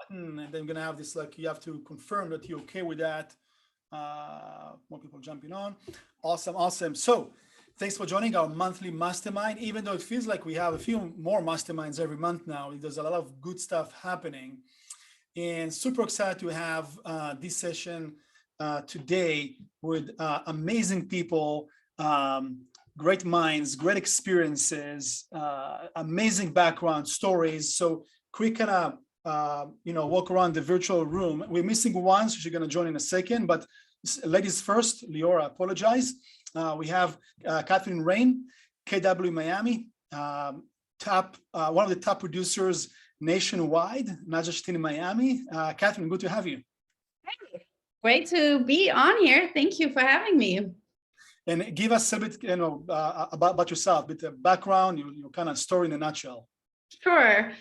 button, and then we're gonna have this, like, you have to confirm that you're okay with that. More people jumping on. Awesome. So thanks for joining our monthly mastermind. Even though it feels like we have a few more masterminds every month now, there's a lot of good stuff happening. And super excited to have this session today with amazing people, great minds, great experiences, amazing background stories. So quick kind of walk around the virtual room. We're missing one, so she's going to join in a second. But ladies first, Lior, I apologize. We have Kathrin Rein, KW Miami, one of the top producers nationwide, not just in Miami. Kathrin, good to have you. Hey, great to be on here. Thank you for having me. And give us a bit, about yourself, a bit of background, your kind of story in a nutshell. Sure.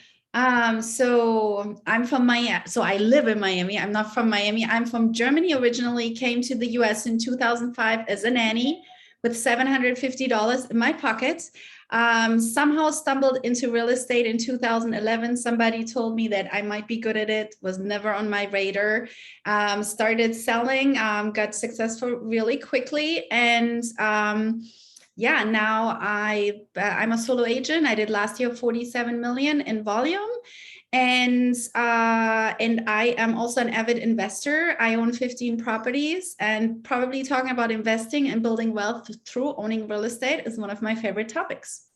So I'm from Miami. So I live in Miami. I'm not from Miami. I'm from Germany originally, came to the US in 2005 as a nanny with $750 in my pocket. Somehow stumbled into real estate in 2011. Somebody told me that I might be good at it, was never on my radar. Started selling, got successful really quickly. And now I'm a solo agent. I did last year 47 million in volume. And I am also an avid investor. I own 15 properties, and probably talking about investing and building wealth through owning real estate is one of my favorite topics.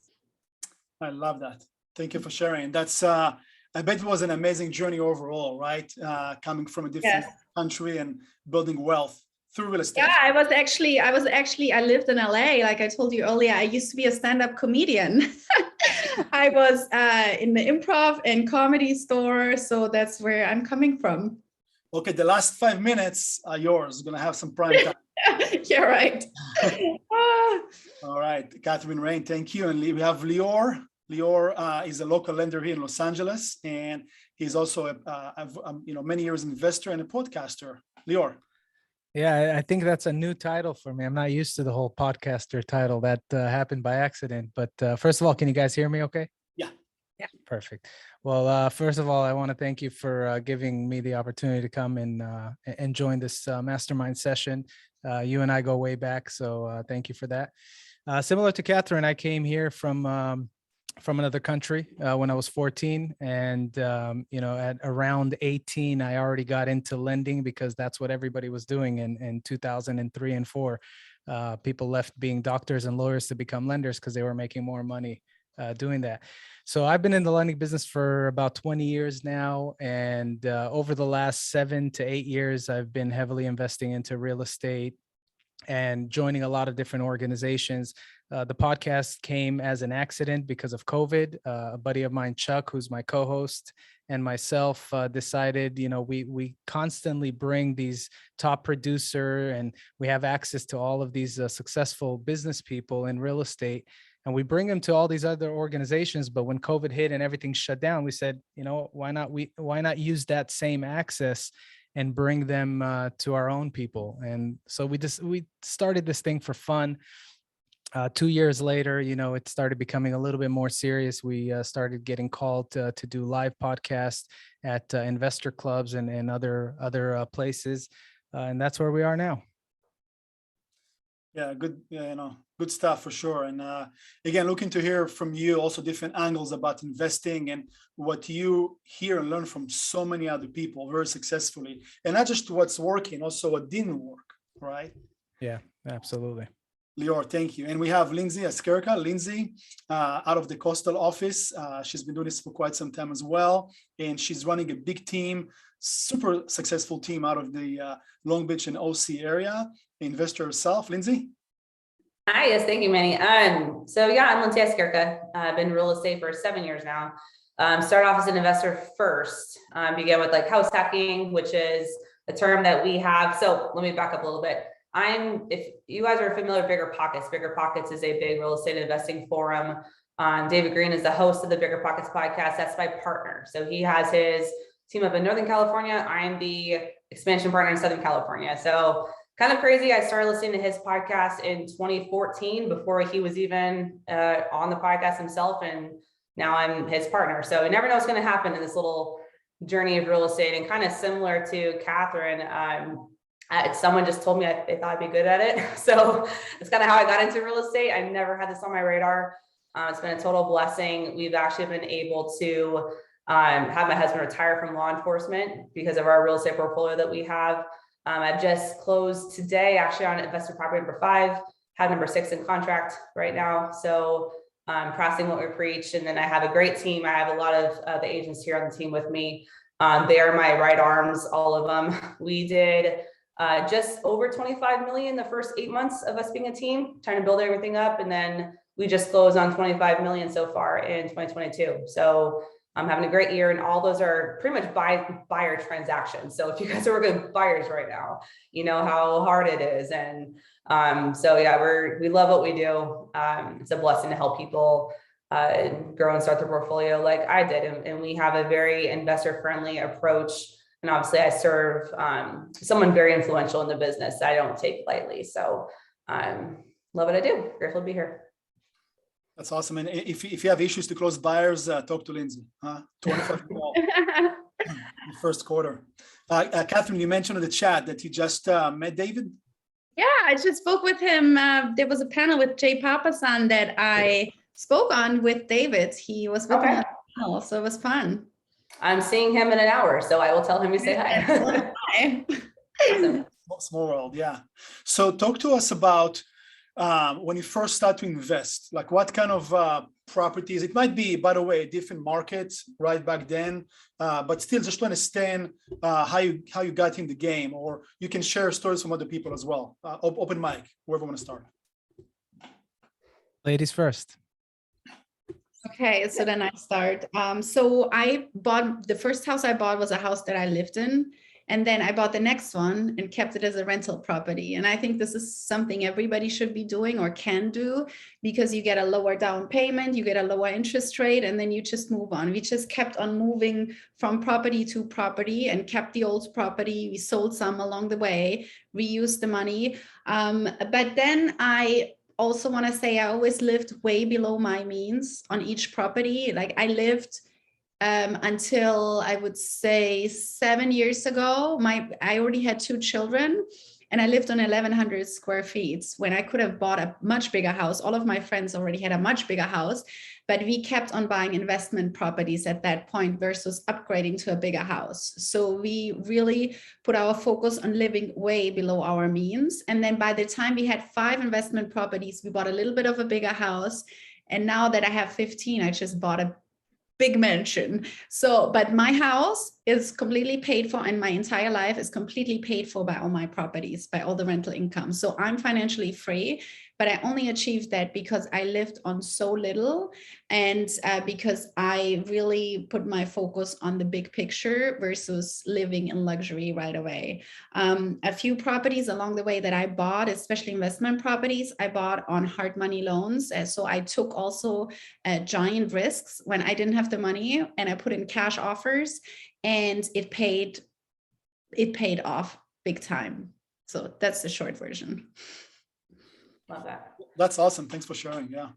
I love that. Thank you for sharing. That's I bet it was an amazing journey overall, right? Coming from a different country and building wealth through real estate. Yeah, I lived in LA. Like I told you earlier, I used to be a stand-up comedian. I was in the improv and comedy store. So that's where I'm coming from. Okay, the last 5 minutes are yours. We're going to have some prime time. Yeah, right. All right, Kathrin Rein, thank you. And we have Lior. Lior is a local lender here in Los Angeles, and he's also many years investor and a podcaster. Lior. Yeah, I think that's a new title for me. I'm not used to the whole podcaster title. That happened by accident. But first of all, can you guys hear me okay? Yeah. Perfect. Well, first of all, I want to thank you for giving me the opportunity to come and join this mastermind session. You and I go way back, so thank you for that. Similar to Kathrin, I came here from another country when I was 14, and at around 18, I already got into lending because that's what everybody was doing in 2003 and 4. People left being doctors and lawyers to become lenders because they were making more money doing that. So I've been in the lending business for about 20 years now, and over the last 7 to 8 years, I've been heavily investing into real estate and joining a lot of different organizations. The podcast came as an accident because of COVID. A buddy of mine, Chuck, who's my co-host, and myself decided, we constantly bring these top producer, and we have access to all of these successful business people in real estate, and we bring them to all these other organizations. But when COVID hit and everything shut down, we said, why not use that same access and bring them to our own people? And so we started this thing for fun. 2 years later, it started becoming a little bit more serious. We started getting called to do live podcasts at investor clubs and other places, and that's where we are now. Yeah, good. Good stuff for sure. And again, looking to hear from you also different angles about investing and what you hear and learn from so many other people very successfully, and not just what's working, also what didn't work, right? Yeah, absolutely. Lior, thank you. And we have Lindsey Iskierka. Lindsey, out of the coastal office. She's been doing this for quite some time as well. And she's running a big team, super successful team out of the Long Beach and OC area. Investor herself. Lindsey? Hi, yes, thank you, Meny. I'm Lindsey Iskierka. I've been in real estate for 7 years now. Started off as an investor first. Began with house hacking, which is a term that we have. So let me back up a little bit. If you guys are familiar with Bigger Pockets is a big real estate investing forum. David Green is the host of the Bigger Pockets podcast. That's my partner. So he has his team up in Northern California. I'm the expansion partner in Southern California. So kind of crazy. I started listening to his podcast in 2014 before he was even on the podcast himself. And now I'm his partner. So you never know what's going to happen in this little journey of real estate, and kind of similar to Kathrin, someone just told me they thought I'd be good at it. So it's kind of how I got into real estate. I never had this on my radar. It's been a total blessing. We've actually been able to have my husband retire from law enforcement because of our real estate portfolio that we have. I've just closed today actually on investment property number 5, have number 6 in contract right now. So practicing what we preach. And then I have a great team. I have a lot of the agents here on the team with me. They are my right arms, all of them. We did just over 25 million the first 8 months of us being a team, trying to build everything up. And then we just closed on 25 million so far in 2022. So I'm having a great year, and all those are pretty much buyer transactions. So if you guys are working with buyers right now, you know how hard it is. And so yeah, we love what we do. It's a blessing to help people grow and start their portfolio like I did. And we have a very investor friendly approach. And obviously I serve someone very influential in the business that I don't take lightly. So love what I do. Grateful to be here. That's awesome. And if you have issues to close buyers, talk to Lindsey. 25 first quarter. Kathrin, you mentioned in the chat that you just met David. Yeah, I just spoke with him. There was a panel with Jay Papasan that I spoke on with David. He was with me on the panel, so it was fun. I'm seeing him in an hour, so I will tell him to say hi. Awesome. Small world, yeah. So talk to us about when you first start to invest, like what kind of properties, it might be, by the way, different markets right back then, but still just to understand how you got in the game, or you can share stories from other people as well. Open mic, whoever want to start. Ladies first. Okay, so then I start. So I bought, the first house I bought was a house that I lived in. And then I bought the next one and kept it as a rental property. And I think this is something everybody should be doing or can do, because you get a lower down payment, you get a lower interest rate, and then you just move on. We just kept on moving from property to property and kept the old property. We sold some along the way, reused the money. But then I also want to say I always lived way below my means on each property. Like I lived until I would say 7 years ago, I already had 2 children and I lived on 1,100 square feet when I could have bought a much bigger house. All of my friends already had a much bigger house, but we kept on buying investment properties at that point versus upgrading to a bigger house. So we really put our focus on living way below our means. And then by the time we had 5 investment properties, we bought a little bit of a bigger house. And now that I have 15, I just bought a big mansion. So, but my house is completely paid for and my entire life is completely paid for by all my properties, by all the rental income. So I'm financially free, but I only achieved that because I lived on so little and because I really put my focus on the big picture versus living in luxury right away. A few properties along the way that I bought, especially investment properties, I bought on hard money loans. So I took also giant risks when I didn't have the money and I put in cash offers and it paid off big time. So that's the short version. Love that. That's awesome. Thanks for sharing. Yeah.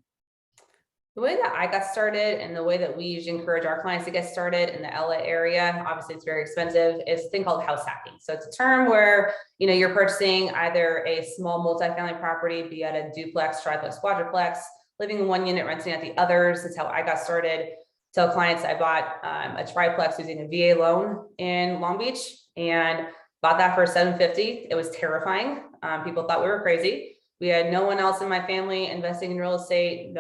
The way that I got started and the way that we usually encourage our clients to get started in the LA area, obviously it's very expensive, is a thing called house hacking. So it's a term where, you know, you're purchasing either a small multifamily property, be it a duplex, triplex, quadruplex, living in one unit, renting out the others. That's how I got started. Tell clients I bought a triplex using a VA loan in Long Beach and bought that for $750. It was terrifying. People thought we were crazy. We had no one else in my family investing in real estate.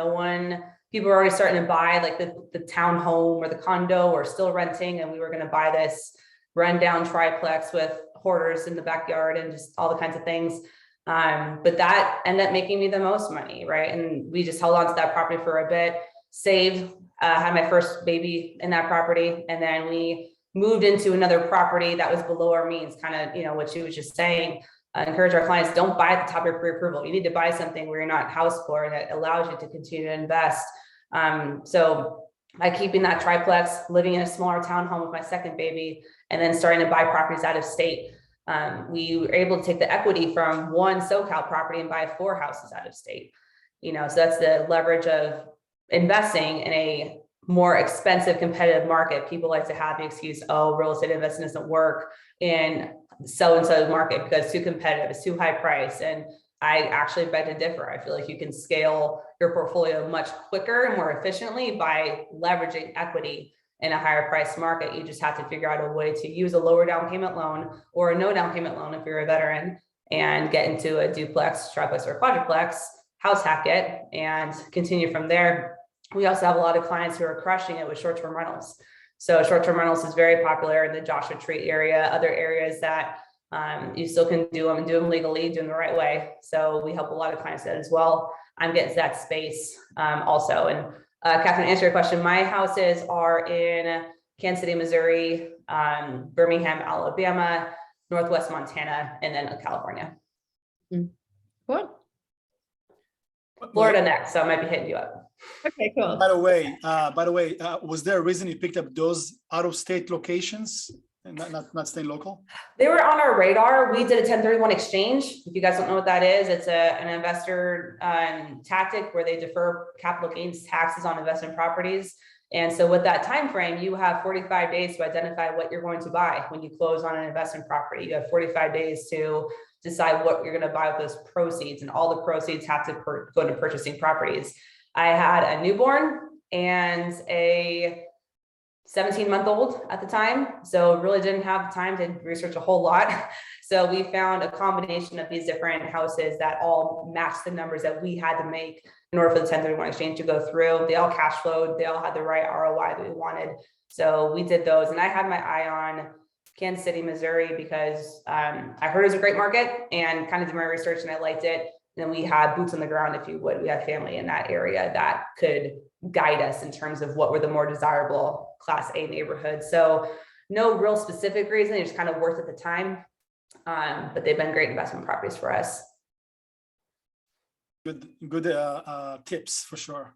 People were already starting to buy like the townhome or the condo or still renting. And we were going to buy this rundown triplex with hoarders in the backyard and just all the kinds of things. But that ended up making me the most money, right? And we just held on to that property for a bit, saved, had my first baby in that property. And then we moved into another property that was below our means, kind of, you know, what she was just saying. Encourage our clients, don't buy at the top of your pre-approval. You need to buy something where you're not house poor and that allows you to continue to invest. So by keeping that triplex, living in a smaller townhome with my second baby, and then starting to buy properties out of state, we were able to take the equity from one SoCal property and buy 4 houses out of state. You know, so that's the leverage of investing in a more expensive competitive market, people like to have the excuse, oh, real estate investing doesn't work in so-and-so market because it's too competitive, it's too high price. And I actually beg to differ. I feel like you can scale your portfolio much quicker and more efficiently by leveraging equity in a higher price market. You just have to figure out a way to use a lower down payment loan or a no down payment loan if you're a veteran, and get into a duplex, triplex, or quadruplex, house hack it, and continue from there. We also have a lot of clients who are crushing it with short-term rentals. So short-term rentals is very popular in the Joshua Tree area, other areas that you still can do them and do them legally, do them the right way. So we help a lot of clients that as well. I'm getting to that space also. And Kathrin, answer your question. My houses are in Kansas City, Missouri, Birmingham, Alabama, Northwest Montana, and then California. Cool. Florida next, so I might be hitting you up. Okay, cool. By the way, was there a reason you picked up those out-of-state locations and not staying local? They were on our radar. We did a 1031 exchange. If you guys don't know what that is, it's an investor tactic where they defer capital gains taxes on investment properties. And so with that time frame, you have 45 days to identify what you're going to buy when you close on an investment property. You have 45 days to decide what you're going to buy with those proceeds, and all the proceeds have to go into purchasing properties. I had a newborn and a 17-month-old at the time, so really didn't have time to research a whole lot. So we found a combination of these different houses that all matched the numbers that we had to make in order for the 1031 exchange to go through. They all cash flowed. They all had the right ROI that we wanted. So we did those, and I had my eye on Kansas City, Missouri, because I heard it was a great market and kind of did my research and I liked it. And then we had boots on the ground, if you would. We had family in that area that could guide us in terms of what were the more desirable Class A neighborhoods. So no real specific reason, it's kind of worth at the time, but they've been great investment properties for us. Good tips for sure.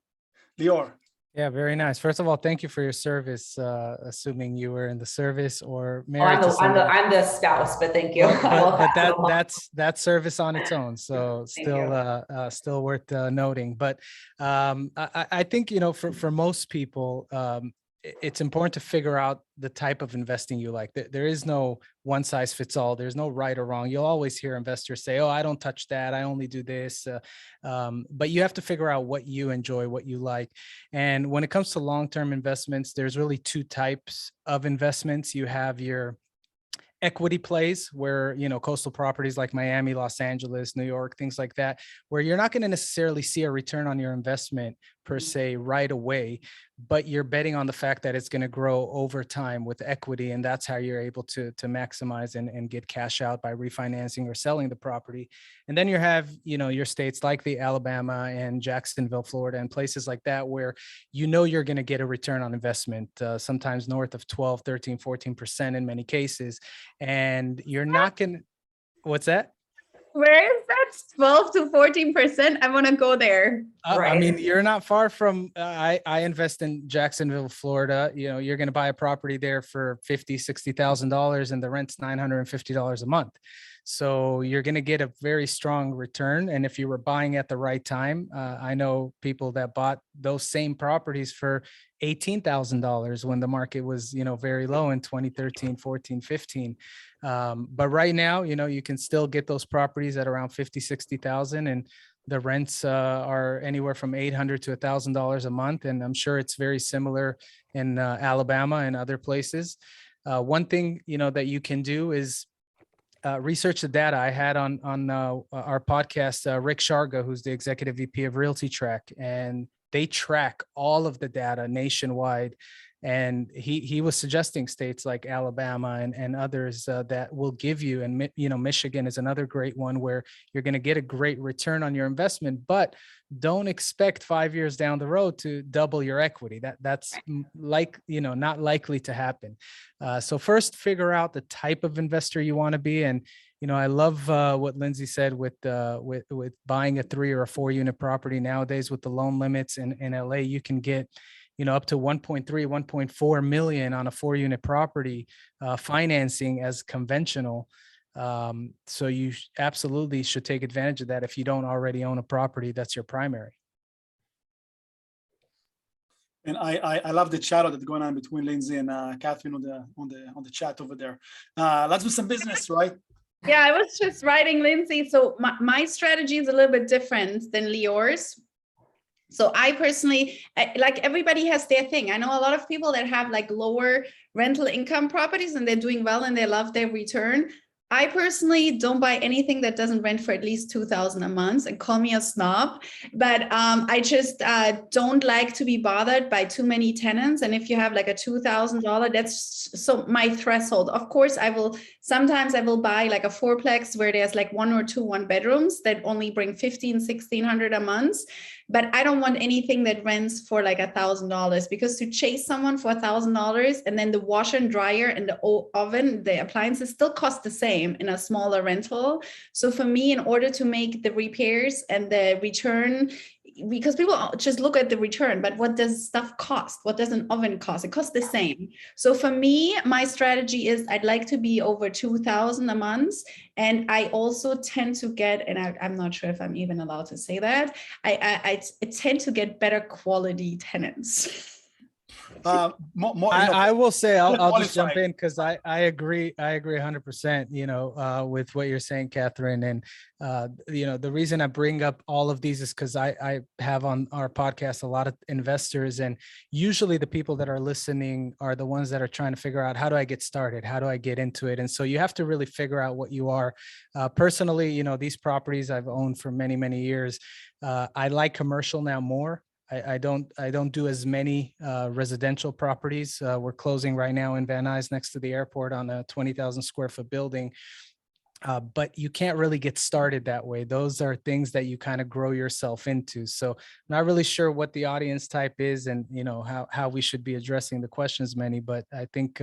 Lior. Yeah, very nice. First of all, thank you for your service, assuming you were in the service or married to someone. I'm the spouse, but thank you. But that's service on its own. So still worth noting. But I think, for most people, it's important to figure out the type of investing you like. There is no one size fits all. There's no right or wrong. You'll always hear investors say, oh, I don't touch that. I only do this. But you have to figure out what you enjoy, what you like. And when it comes to long-term investments, there's really two types of investments. You have your equity plays where, coastal properties like Miami, Los Angeles, New York, things like that, where you're not going to necessarily see a return on your investment per se right away, but you're betting on the fact that it's going to grow over time with equity. And that's how you're able to maximize and get cash out by refinancing or selling the property. And then you have, your states like the Alabama and Jacksonville, Florida, and places like that, where you're going to get a return on investment, sometimes north of 12, 13, 14% in many cases. And you're not going to, what's that? Where is that? 12 to 14%? I want to go there. Right. I mean, you're not far from, I invest in Jacksonville, Florida. You're going to buy a property there for $50,000, $60,000 and the rent's $950 a month. So you're going to get a very strong return. And if you were buying at the right time, I know people that bought those same properties for $18,000 when the market was, very low in 2013, 14, 15. But right now, you can still get those properties at around 50, 60,000, and the rents are anywhere from $800 to $1,000 a month. And I'm sure it's very similar in Alabama and other places. One thing, that you can do is research the data. I had on our podcast, Rick Sharga, who's the executive VP of Realty Track, and they track all of the data nationwide. And he was suggesting states like Alabama and others that will give you, and Michigan is another great one where you're going to get a great return on your investment, but don't expect 5 years down the road to double your equity. That's not likely to happen. So first, figure out the type of investor you want to be. And I love what Lindsey said with buying a 3 or a 4 unit property nowadays with the loan limits in LA. You can get up to 1.3, 1.4 million on a 4 unit property financing as conventional. So you absolutely should take advantage of that if you don't already own a property that's your primary. And I love the chat that's going on between Lindsey and Kathrin on the chat over there. Let's do some business, right? Yeah, I was just writing Lindsey. So my strategy is a little bit different than Lior's. So I personally, like everybody has their thing. I know a lot of people that have like lower rental income properties and they're doing well and they love their return. I personally don't buy anything that doesn't rent for at least $2,000 a month, and call me a snob, but I just don't like to be bothered by too many tenants. And if you have like a $2,000, that's so my threshold. Of course, sometimes I will buy like a fourplex where there's like 1 or 2 1-bedrooms that only bring $1,500-$1,600 a month. But I don't want anything that rents for like $1,000, because to chase someone for $1,000 and then the washer and dryer and the oven, the appliances still cost the same in a smaller rental. So for me, in order to make the repairs and the return, because people just look at the return, but what does stuff cost? What does an oven cost? It costs the same. So for me, my strategy is I'd like to be over $2,000 a month. And I also tend to get, and I'm not sure if I'm even allowed to say that, I tend to get better quality tenants. I will say, I'll just jump in because I agree 100%, with what you're saying, Kathrin. And, the reason I bring up all of these is because I have on our podcast a lot of investors, and usually the people that are listening are the ones that are trying to figure out, how do I get started? How do I get into it? And so you have to really figure out what you are. Personally, these properties I've owned for many, many years. I like commercial now more. I don't do as many residential properties. We're closing right now in Van Nuys next to the airport on a 20,000 square foot building. But you can't really get started that way. Those are things that you kind of grow yourself into. So I'm not really sure what the audience type is and, how we should be addressing the questions, Meny. But I think,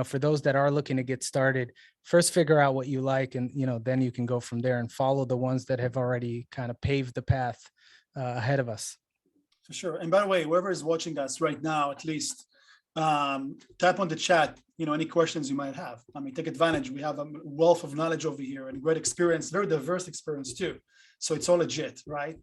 for those that are looking to get started, first figure out what you like, and, then you can go from there and follow the ones that have already kind of paved the path ahead of us. For sure. And by the way, whoever is watching us right now, at least type on the chat, any questions you might have. Take advantage. We have a wealth of knowledge over here and great experience, very diverse experience too. So it's all legit, right?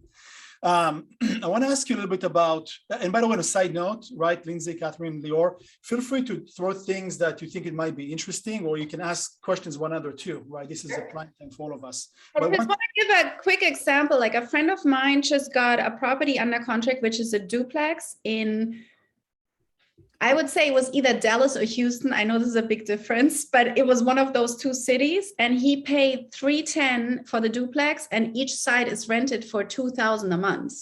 I want to ask you a little bit about, and by the way, on a side note, right, Lindsey, Kathrin, Lior, feel free to throw things that you think it might be interesting, or you can ask questions one another too, right? This is a prime time for all of us. I just want to give a quick example. Like a friend of mine just got a property under contract, which is a duplex in, I would say it was either Dallas or Houston. I know this is a big difference, but it was one of those 2 cities, and he paid $310 for the duplex, and each side is rented for $2,000 a month.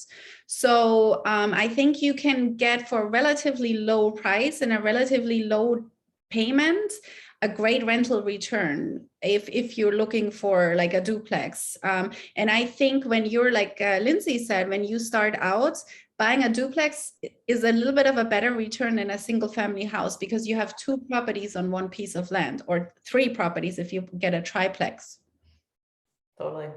So I think you can get, for a relatively low price and a relatively low payment, a great rental return if you're looking for like a duplex. And I think when you're like Lindsey said, when you start out, buying a duplex is a little bit of a better return than a single family house, because you have 2 properties on 1 piece of land, or 3 properties if you get a triplex. Totally.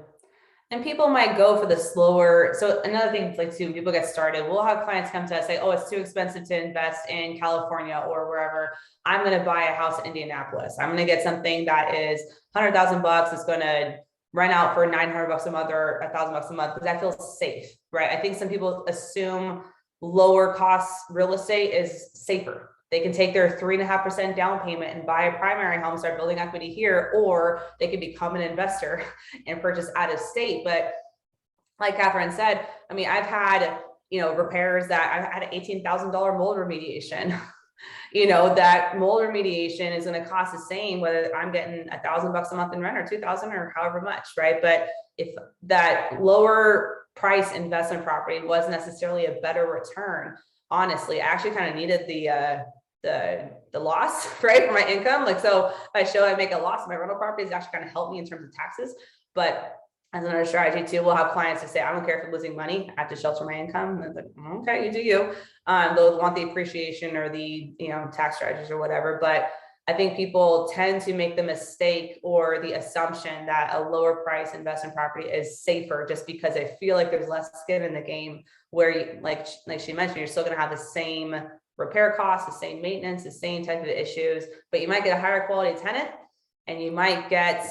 And people might go for the slower. So another thing, like too, people get started. We'll have clients come to us say, oh, it's too expensive to invest in California or wherever. I'm going to buy a house in Indianapolis. I'm going to get something that is $100,000. It's going to rent out for $900 a month or $1,000 a month, because that feels safe, right? I think some people assume lower cost real estate is safer. They can take their 3.5% down payment and buy a primary home, start building equity here, or they can become an investor and purchase out of state. But like Kathrin said, I've had, repairs that I had an $18,000 mold remediation. That mold remediation is going to cost the same whether I'm getting $1,000 a month in rent or $2,000 or however much, right? But if that lower price investment property was necessarily a better return, honestly, I actually kind of needed the loss, right, for my income. Like, so if I show I make a loss, my rental properties actually kind of help me in terms of taxes. But as another strategy too, we'll have clients who say, I don't care if I'm losing money, I have to shelter my income. And it's like, okay, you do you. They'll want the appreciation or the tax strategies or whatever. But I think people tend to make the mistake or the assumption that a lower price investment property is safer, just because they feel like there's less skin in the game, where you, like she mentioned, you're still going to have the same repair costs, the same maintenance, the same type of issues, but you might get a higher quality tenant, and you might get,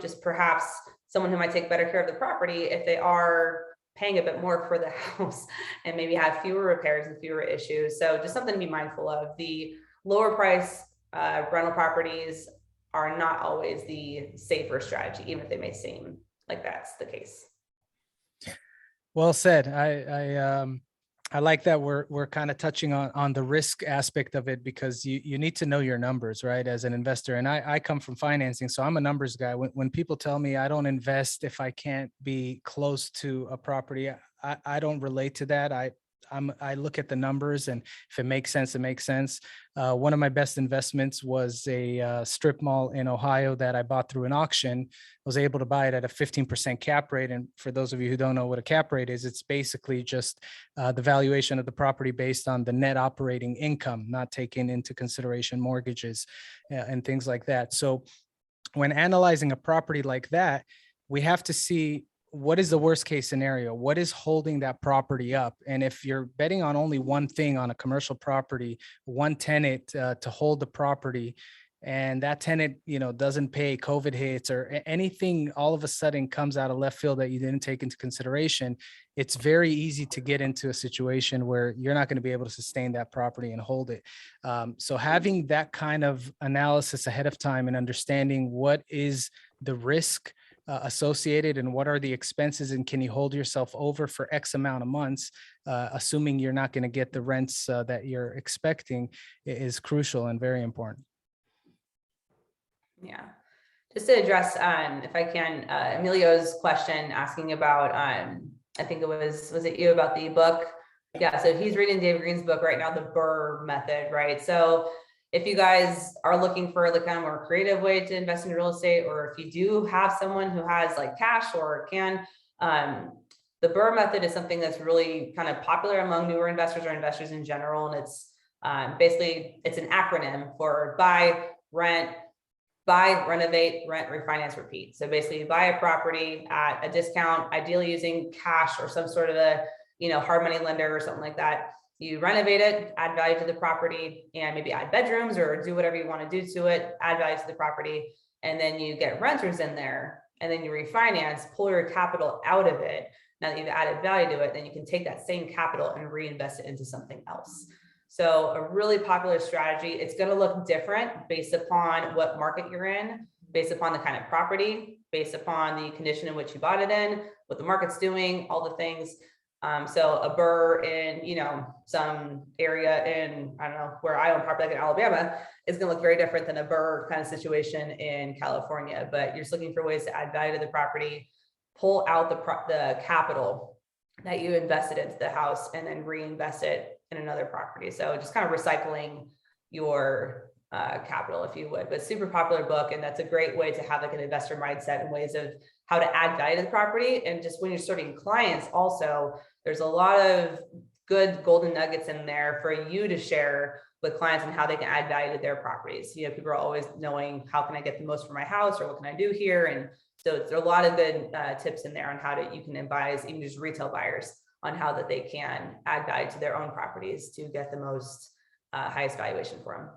just perhaps someone who might take better care of the property if they are paying a bit more for the house and maybe have fewer repairs and fewer issues. So just something to be mindful of. The lower price rental properties are not always the safer strategy, even if they may seem like that's the case. Well said. I like that we're kind of touching on the risk aspect of it, because you need to know your numbers, right, as an investor. And I come from financing, so I'm a numbers guy. When people tell me I don't invest if I can't be close to a property, I don't relate to that. I look at the numbers, and if it makes sense, it makes sense. One of my best investments was a strip mall in Ohio that I bought through an auction. I was able to buy it at a 15% cap rate. And for those of you who don't know what a cap rate is, it's basically just the valuation of the property based on the net operating income, not taking into consideration mortgages and things like that. So when analyzing a property like that, we have to see, what is the worst case scenario? What is holding that property up? And if you're betting on only one thing on a commercial property, one tenant to hold the property, and that tenant, doesn't pay, COVID hits, or anything all of a sudden comes out of left field that you didn't take into consideration, it's very easy to get into a situation where you're not going to be able to sustain that property and hold it. So having that kind of analysis ahead of time and understanding what is the risk associated and what are the expenses, and can you hold yourself over for X amount of months, assuming you're not going to get the rents that you're expecting, is crucial and very important. Yeah. Just to address, if I can, Emilio's question asking about, I think was it you about the book? Yeah. So he's reading David Green's book right now, the Burr Method, right? So if you guys are looking for like kind of more creative way to invest in real estate, or if you do have someone who has like cash or can, the Bur Method is something that's really kind of popular among newer investors or investors in general. And it's basically, it's an acronym for buy, renovate, rent, refinance, repeat. So basically you buy a property at a discount, ideally using cash or some sort of a, hard money lender or something like that. You renovate it, add value to the property, and maybe add bedrooms or do whatever you want to do to it, add value to the property. And then you get renters in there, and then you refinance, pull your capital out of it. Now that you've added value to it, then you can take that same capital and reinvest it into something else. So a really popular strategy. It's going to look different based upon what market you're in, based upon the kind of property, based upon the condition in which you bought it in, what the market's doing, all the things. So a Burr in, some area in, I don't know, where I own property like in Alabama is going to look very different than a Burr kind of situation in California. But you're just looking for ways to add value to the property, pull out the capital that you invested into the house, and then reinvest it in another property. So just kind of recycling your capital, if you would. But super popular book, and that's a great way to have like an investor mindset and ways of how to add value to the property. And just when you're starting clients also, there's a lot of good golden nuggets in there for you to share with clients and how they can add value to their properties. People are always knowing, how can I get the most for my house, or what can I do here? And so there are a lot of good tips in there on how you can advise even just retail buyers on how that they can add value to their own properties to get the most highest valuation for them.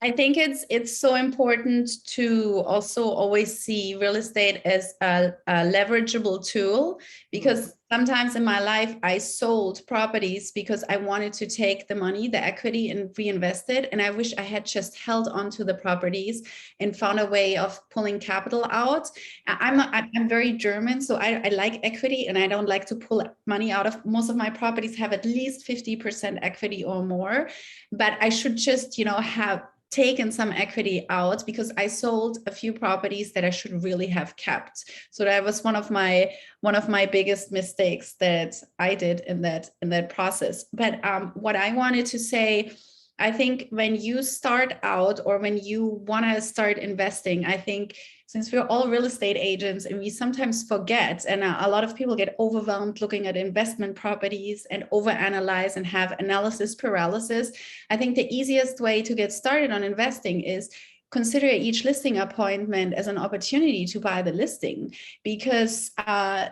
I think it's so important to also always see real estate as a leverageable tool, because sometimes in my life I sold properties because I wanted to take the money, the equity, and reinvest it. And I wish I had just held onto the properties and found a way of pulling capital out. I'm very German, so I like equity, and I don't like to pull money out of. Most of my properties have at least 50% equity or more, but I should just, have taken some equity out, because I sold a few properties that I should really have kept. So that was one of my biggest mistakes that I did in that process. But what I wanted to say, I think when you start out, or when you want to start investing, I think since we're all real estate agents and we sometimes forget, and a lot of people get overwhelmed looking at investment properties and overanalyze and have analysis paralysis, I think the easiest way to get started on investing is consider each listing appointment as an opportunity to buy the listing, because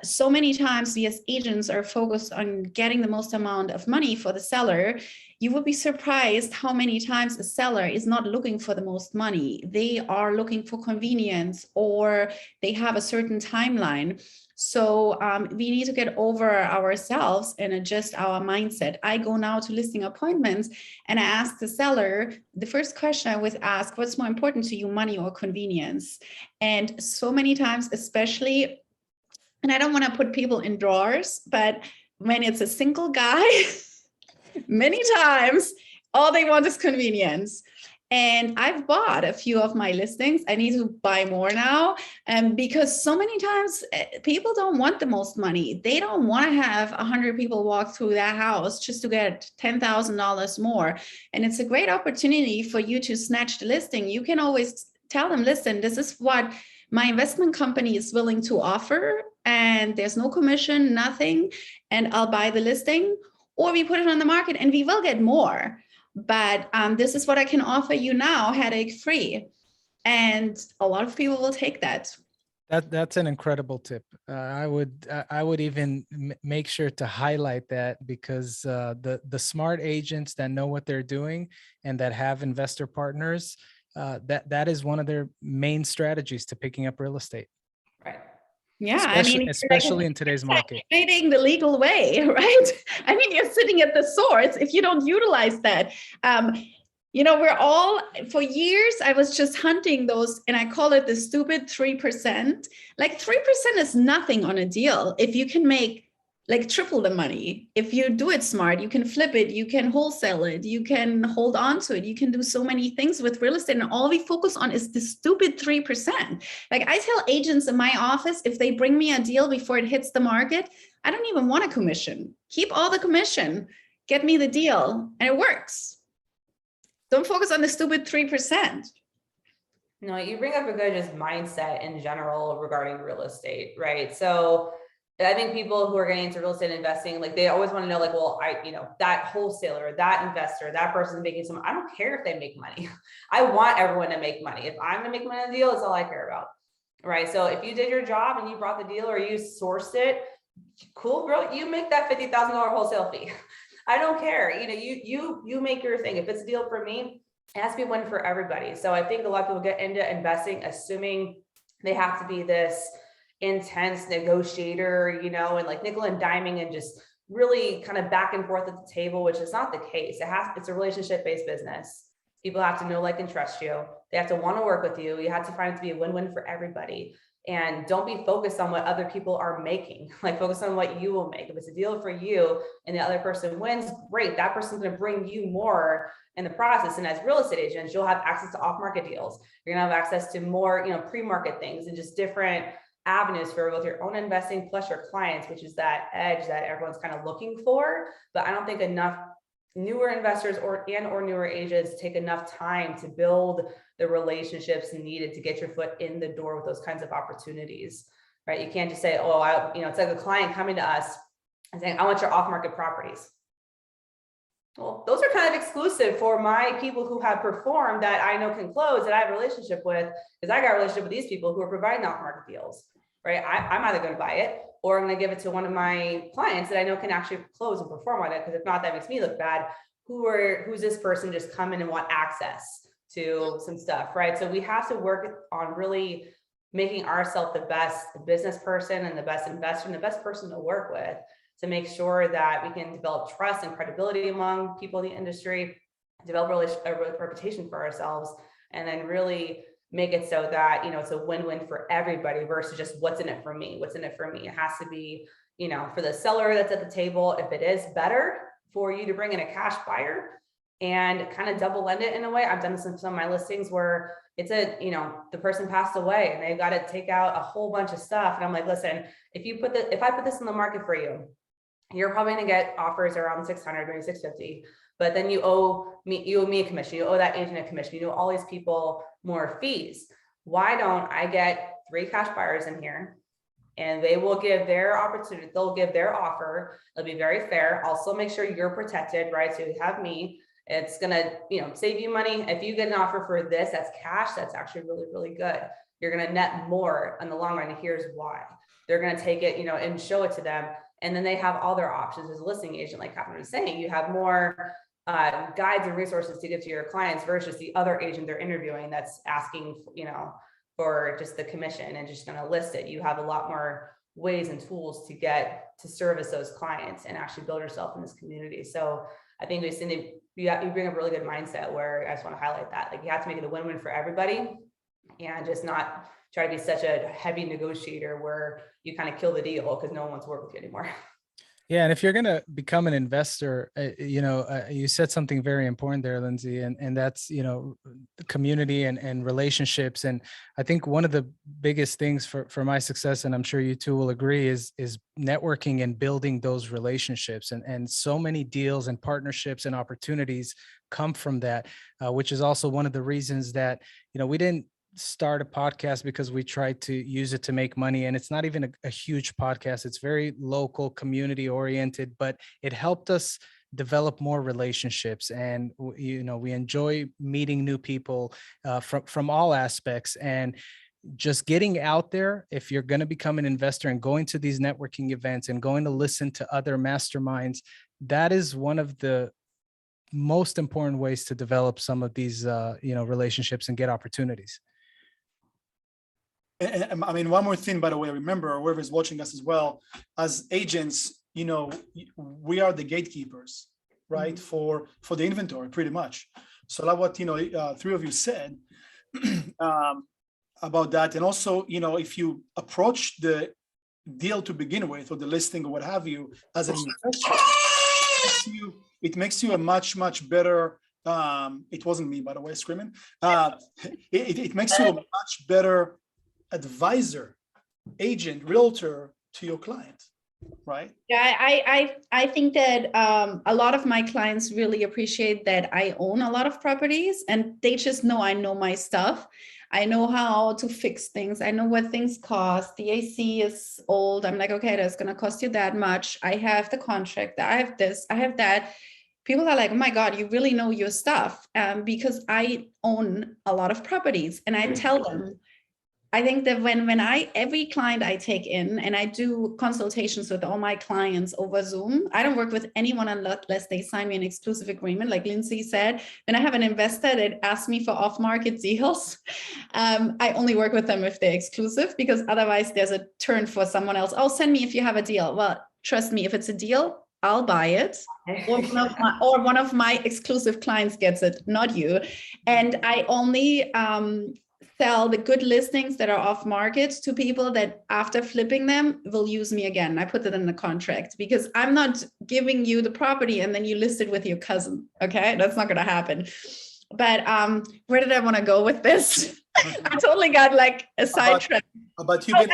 so many times we as agents are focused on getting the most amount of money for the seller, you will be surprised how many times a seller is not looking for the most money. They are looking for convenience, or they have a certain timeline. So we need to get over ourselves and adjust our mindset. I go now to listing appointments and I ask the seller, the first question I always ask, what's more important to you, money or convenience? And so many times, especially, and I don't want to put people in drawers, but when it's a single guy, many times all they want is convenience. And I've bought a few of my listings. I need to buy more now, because so many times people don't want the most money. They don't want to have 100 people walk through their house just to get $10,000 more. And it's a great opportunity for you to snatch the listing. You can always tell them, listen, this is what my investment company is willing to offer, and there's no commission, nothing, and I'll buy the listing, or we put it on the market and we will get more. But this is what I can offer you now, headache free. And a lot of people will take that. That's an incredible tip. I would even make sure to highlight that, because the smart agents that know what they're doing and that have investor partners, that is one of their main strategies to picking up real estate. Right. Yeah, especially in today's market. Trading the legal way, right? I mean, you're sitting at the source if you don't utilize that. We're all, for years, I was just hunting those, and I call it the stupid 3%. Like 3% is nothing on a deal. If you can make like triple the money, if you do it smart, you can flip it, you can wholesale it, you can hold on to it, you can do so many things with real estate, and all we focus on is the stupid 3%. Like I tell agents in my office, if they bring me a deal before it hits the market, I don't even want a commission. Keep all the commission, get me the deal, and it works. Don't focus on the stupid 3%. No, you bring up a good just mindset in general regarding real estate, right? So I think people who are getting into real estate investing, like they always want to know, like, well, that wholesaler, that investor, that person's making some, I don't care if they make money. I want everyone to make money. If I'm gonna make money on the deal, it's all I care about, right? So if you did your job and you brought the deal or you sourced it, cool, girl, you make that $50,000 wholesale fee. I don't care. You make your thing. If it's a deal for me, it has to be one for everybody. So I think a lot of people get into investing assuming they have to be this intense negotiator, and like nickel and diming and just really kind of back and forth at the table, which is not the case. It's a relationship-based business. People have to know, like, and trust you. They have to want to work with you. You have to find it to be a win-win for everybody. And don't be focused on what other people are making. Like, focus on what you will make. If it's a deal for you and the other person wins, great. That person's going to bring you more in the process. And as real estate agents, you'll have access to off-market deals. You're going to have access to more, pre-market things and just different avenues for both your own investing plus your clients, which is that edge that everyone's kind of looking for. But I don't think enough newer investors or newer agents take enough time to build the relationships needed to get your foot in the door with those kinds of opportunities, right? You can't just say, oh, it's like a client coming to us and saying, I want your off-market properties. Well, those are kind of exclusive for my people who have performed that I know can close, that I have a relationship with, because I got a relationship with these people who are providing off-market deals, right? I'm either going to buy it or I'm going to give it to one of my clients that I know can actually close and perform on it. Because if not, that makes me look bad. Who's this person just come in and want access to some stuff, right? So we have to work on really making ourselves the best business person and the best investor and the best person to work with, to make sure that we can develop trust and credibility among people in the industry, develop a reputation for ourselves, and then really make it so that, it's a win-win for everybody versus just what's in it for me. What's in it for me? It has to be, for the seller that's at the table, if it is better for you to bring in a cash buyer and kind of double lend it in a way. I've done some of my listings where it's the person passed away and they've got to take out a whole bunch of stuff. And I'm like, listen, if I put this in the market for you, you're probably going to get offers around 600, maybe 650, but then you owe me a commission. You owe that agent a commission. You owe all these people more fees. Why don't I get 3 cash buyers in here and they will give their opportunity. They'll give their offer. It'll be very fair. Also make sure you're protected, right? So you have me. It's going to, save you money. If you get an offer for this, that's cash. That's actually really, really good. You're going to net more in the long run. And here's why. They're going to take it, and show it to them. And then they have all their options as a listing agent, like Kathrin was saying. You have more guides and resources to give to your clients versus the other agent they're interviewing that's asking, for just the commission and just going to list it. You have a lot more ways and tools to get to service those clients and actually build yourself in this community. So I think you bring up a really good mindset where I just want to highlight that, like, you have to make it a win-win for everybody and just not try to be such a heavy negotiator where you kind of kill the deal because no one wants to work with you anymore. Yeah, and if you're going to become an investor, you said something very important there, Lindsey, and that's, community and relationships. And I think one of the biggest things for my success, and I'm sure you two will agree, is networking and building those relationships. And so many deals and partnerships and opportunities come from that, which is also one of the reasons that, we didn't start a podcast because we tried to use it to make money. And it's not even a huge podcast. It's very local, community oriented, but it helped us develop more relationships. And, we enjoy meeting new people from all aspects. And just getting out there, if you're going to become an investor and going to these networking events and going to listen to other masterminds, that is one of the most important ways to develop some of these, relationships and get opportunities. And I mean, one more thing, by the way, remember, whoever's watching us as well, as agents, we are the gatekeepers, right? For the inventory, pretty much. So I like what, three of you said about that. And also, if you approach the deal to begin with, or the listing or what have you, as an investor, it makes you a much better, it wasn't me, by the way, screaming. It makes you a much better advisor, agent, realtor to your client, right? Yeah, I think that a lot of my clients really appreciate that I own a lot of properties, and they just know I know my stuff. I know how to fix things. I know what things cost. The AC is old. I'm like, okay, that's going to cost you that much. I have the contract. I have this. I have that. People are like, oh my God, you really know your stuff, because I own a lot of properties. And I tell them, I think that when every client I take in, and I do consultations with all my clients over Zoom, I don't work with anyone unless they sign me an exclusive agreement. Like Lindsey said, when I have an investor that asks me for off-market deals, I only work with them if they're exclusive, because otherwise there's a turn for someone else. Oh, send me if you have a deal. Well, trust me, if it's a deal, I'll buy it, or one of my exclusive clients gets it, not you. And I only sell the good listings that are off market to people that after flipping them will use me again. I put that in the contract, because I'm not giving you the property and then you list it with your cousin. Okay, that's not going to happen. But where did I want to go with this? I totally got like a sidetrack. About you being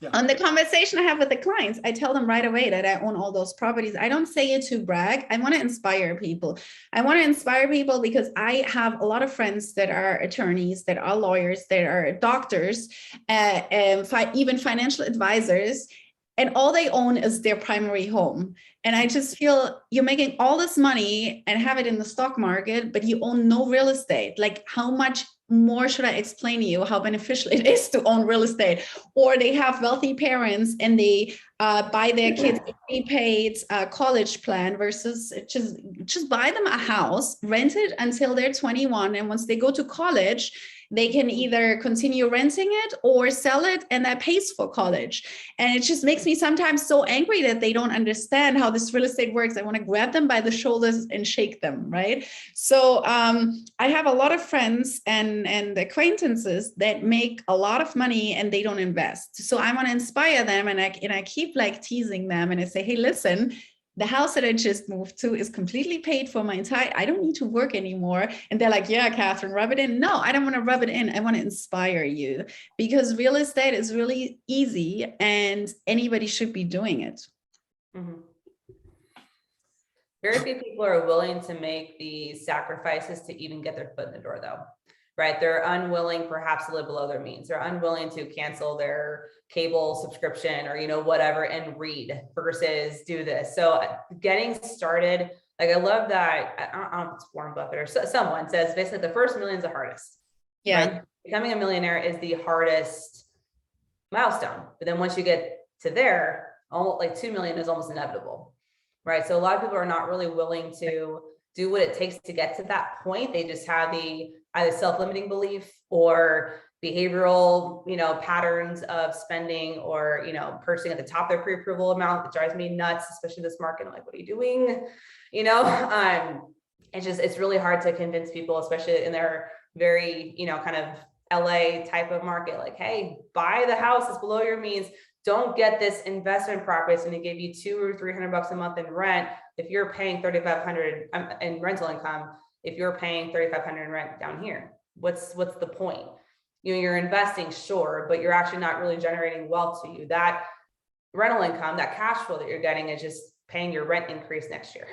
Yeah. On the conversation I have with the clients, I tell them right away that I own all those properties. I don't say it to brag. I want to inspire people. I want to inspire people because I have a lot of friends that are attorneys, that are lawyers, that are doctors, even financial advisors, and all they own is their primary home. And I just feel you're making all this money and have it in the stock market, but you own no real estate. Like, how much more should I explain to you how beneficial it is to own real estate? Or they have wealthy parents and they buy their kids a prepaid college plan versus just buy them a house, rent it until they're 21. And once they go to college, they can either continue renting it or sell it, and that pays for college. And it just makes me sometimes so angry that they don't understand how this real estate works. I want to grab them by the shoulders and shake them, right? So I have a lot of friends and acquaintances that make a lot of money and they don't invest. So I want to inspire them, and I keep like teasing them, and I say, hey, listen, the house that I just moved to is completely paid for I don't need to work anymore. And they're like, yeah, Kathrin, rub it in. No, I don't want to rub it in. I want to inspire you, because real estate is really easy and anybody should be doing it. Mm-hmm. Very few people are willing to make the sacrifices to even get their foot in the door, though, right? They're unwilling perhaps to live below their means. They're unwilling to cancel their cable subscription or, whatever, and read versus do this. So getting started, like, I love that. I don't know if it's Warren Buffett or someone says basically the first million is the hardest. Yeah. Right? Becoming a millionaire is the hardest milestone. But then once you get to there, almost like 2 million is almost inevitable. right? So a lot of people are not really willing to do what it takes to get to that point. They just have the either self-limiting belief or behavioral, patterns of spending or, purchasing at the top of their pre-approval amount. That drives me nuts, especially this market. I'm like, what are you doing? It's really hard to convince people, especially in their very, kind of LA type of market, like, hey, buy the house that's below your means. Don't get this investment property. It's going to give you $200 or $300 a month in rent. If you're paying $3,500 in rental income, if you're paying $3,500 in rent down here, what's the point? You're investing, sure, but you're actually not really generating wealth to you. That rental income, that cash flow that you're getting is just paying your rent increase next year.